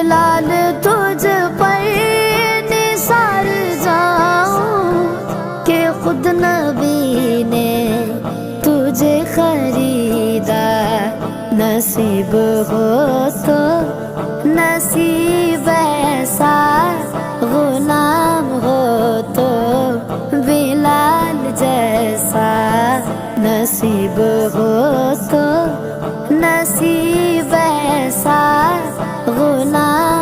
बिलाल तुझ पर निसार जाऊं कि खुद नबी ने तुझे खरीदा। नसीब हो तो नसीब ऐसा, गुलाम हो तो बिलाल जैसा। नसीब हो तो नसीब ऐसा, गुलाम